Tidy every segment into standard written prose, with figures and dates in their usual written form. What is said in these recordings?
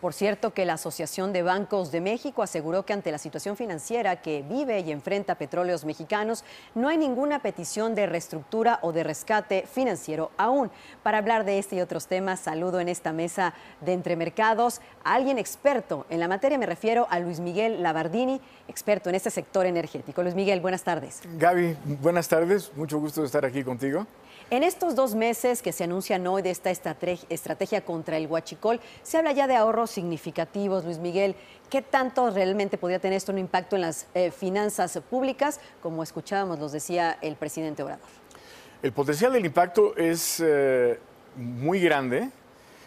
Por cierto, que la Asociación de Bancos de México aseguró que ante la situación financiera que vive y enfrenta Petróleos Mexicanos, no hay ninguna petición de reestructura o de rescate financiero aún. Para hablar de este y otros temas, saludo en esta mesa de Entremercados a alguien experto en la materia. Me refiero a Luis Miguel Labardini, experto en este sector energético. Luis Miguel, buenas tardes. Gaby, buenas tardes. Mucho gusto de estar aquí contigo. En estos 2 meses que se anuncian hoy de esta estrategia contra el huachicol, se habla ya de ahorros significativos. Luis Miguel, ¿qué tanto realmente podría tener esto un impacto en las finanzas públicas? Como escuchábamos, los decía el presidente Obrador. El potencial del impacto es muy grande.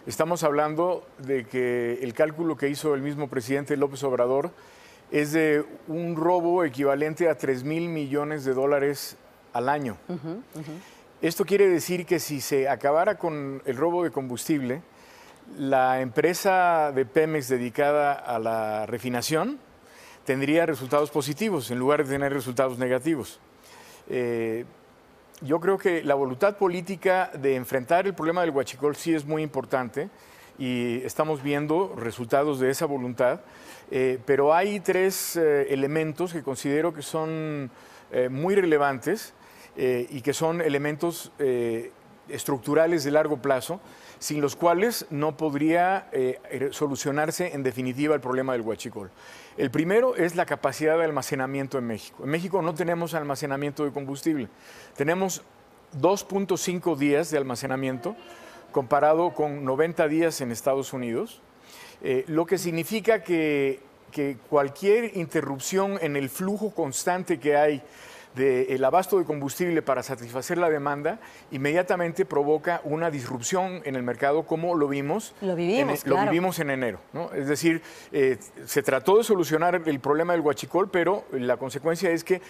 Estamos hablando de que el cálculo que hizo el mismo presidente López Obrador es de un robo equivalente a 3,000 millones de dólares al año. Esto quiere decir que si se acabara con el robo de combustible, la empresa de Pemex dedicada a la refinación tendría resultados positivos en lugar de tener resultados negativos. Yo creo que la voluntad política de enfrentar el problema del huachicol sí es muy importante y estamos viendo resultados de esa voluntad, pero hay 3 elementos que considero que son muy relevantes y que son elementos estructurales de largo plazo, sin los cuales no podría solucionarse en definitiva el problema del huachicol. El primero es la capacidad de almacenamiento en México. En México no tenemos almacenamiento de combustible. Tenemos 2.5 días de almacenamiento comparado con 90 días en Estados Unidos, lo que significa que cualquier interrupción en el flujo constante que hay del abasto de combustible para satisfacer la demanda, inmediatamente provoca una disrupción en el mercado, como lo vimos. Lo vivimos en enero, ¿no? Es decir, se trató de solucionar el problema del huachicol, pero la consecuencia es que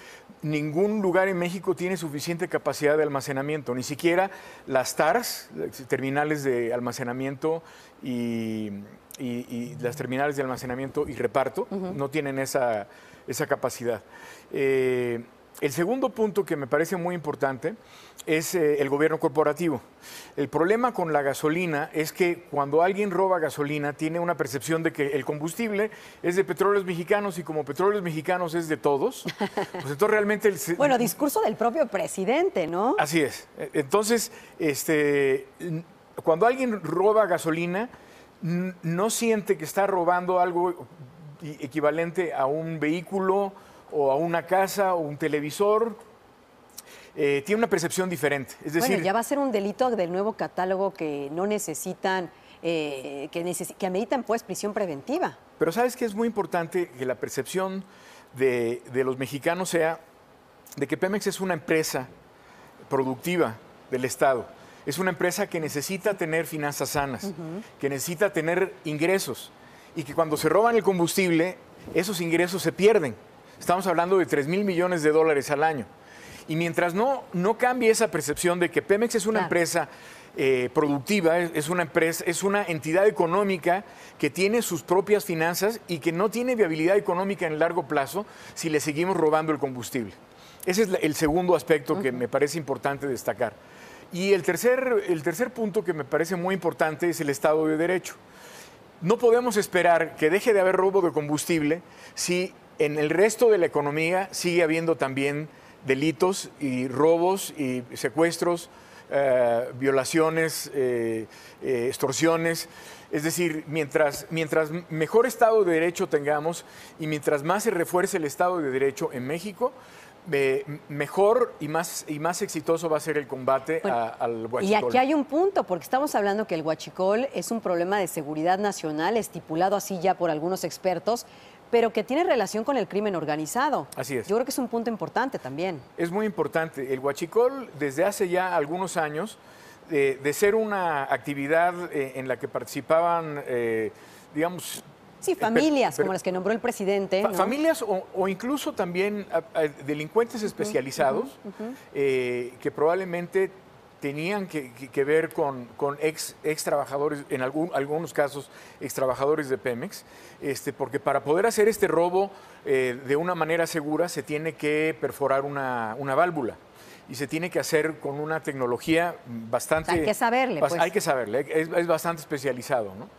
ningún lugar en México tiene suficiente capacidad de almacenamiento, ni siquiera las TARS, terminales de almacenamiento y las terminales de almacenamiento y reparto, no tienen esa capacidad. El segundo punto que me parece muy importante es el gobierno corporativo. El problema con la gasolina es que cuando alguien roba gasolina tiene una percepción de que el combustible es de Petróleos Mexicanos y como Petróleos Mexicanos es de todos, pues entonces realmente... Bueno, discurso del propio presidente, ¿no? Así es. Entonces, cuando alguien roba gasolina, no siente que está robando algo equivalente a un vehículo o a una casa o un televisor, tiene una percepción diferente. Es decir, bueno, ya va a ser un delito del nuevo catálogo que no necesitan, que ameritan pues prisión preventiva. Pero ¿sabes qué? Es muy importante que la percepción de los mexicanos sea de que Pemex es una empresa productiva del Estado. Es una empresa que necesita tener finanzas sanas, que necesita tener ingresos y que cuando se roban el combustible, esos ingresos se pierden. Estamos hablando de 3,000 millones de dólares al año. Y mientras no cambie esa percepción de que Pemex es una empresa productiva, es una entidad económica que tiene sus propias finanzas y que no tiene viabilidad económica en el largo plazo si le seguimos robando el combustible. Ese es el segundo aspecto que me parece importante destacar. Y el tercer punto que me parece muy importante es el Estado de Derecho. No podemos esperar que deje de haber robo de combustible si en el resto de la economía sigue habiendo también delitos y robos y secuestros, violaciones, extorsiones. Es decir, mientras mejor Estado de Derecho tengamos y mientras más se refuerce el Estado de Derecho en México, mejor y más exitoso va a ser el combate al huachicol. Y aquí hay un punto, porque estamos hablando que el huachicol es un problema de seguridad nacional, estipulado así ya por algunos expertos, pero que tiene relación con el crimen organizado. Así es. Yo creo que es un punto importante también. Es muy importante. El huachicol, desde hace ya algunos años, de ser una actividad en la que participaban, digamos... Sí, familias como las que nombró el presidente. ¿No? Familias o incluso también delincuentes especializados que probablemente tenían que ver con ex trabajadores, en algunos casos ex trabajadores de Pemex, porque para poder hacer este robo de una manera segura se tiene que perforar una válvula. y se tiene que hacer con una tecnología bastante... O sea, hay que saberle, pues. Hay que saberle, es bastante especializado, ¿no?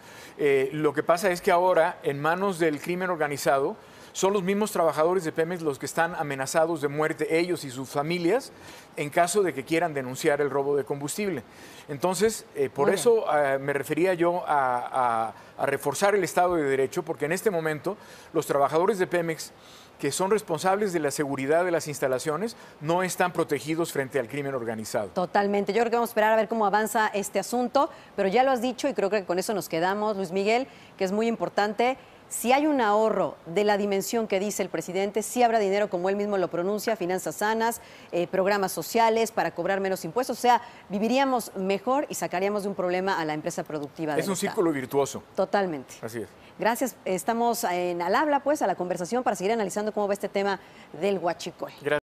Lo que pasa es que ahora, en manos del crimen organizado, son los mismos trabajadores de Pemex los que están amenazados de muerte, ellos y sus familias, en caso de que quieran denunciar el robo de combustible. Entonces, por eso me refería yo a reforzar el Estado de Derecho, porque en este momento los trabajadores de Pemex que son responsables de la seguridad de las instalaciones no están protegidos frente al crimen organizado. Totalmente. Yo creo que vamos a esperar a ver cómo avanza este asunto, pero ya lo has dicho y creo que con eso nos quedamos, Luis Miguel, que es muy importante. Si hay un ahorro de la dimensión que dice el presidente, sí habrá dinero, como él mismo lo pronuncia, finanzas sanas, programas sociales para cobrar menos impuestos. O sea, viviríamos mejor y sacaríamos de un problema a la empresa productiva. Es un círculo virtuoso. Totalmente. Así es. Gracias. Estamos al habla, pues, a la conversación para seguir analizando cómo va este tema del huachicoleo.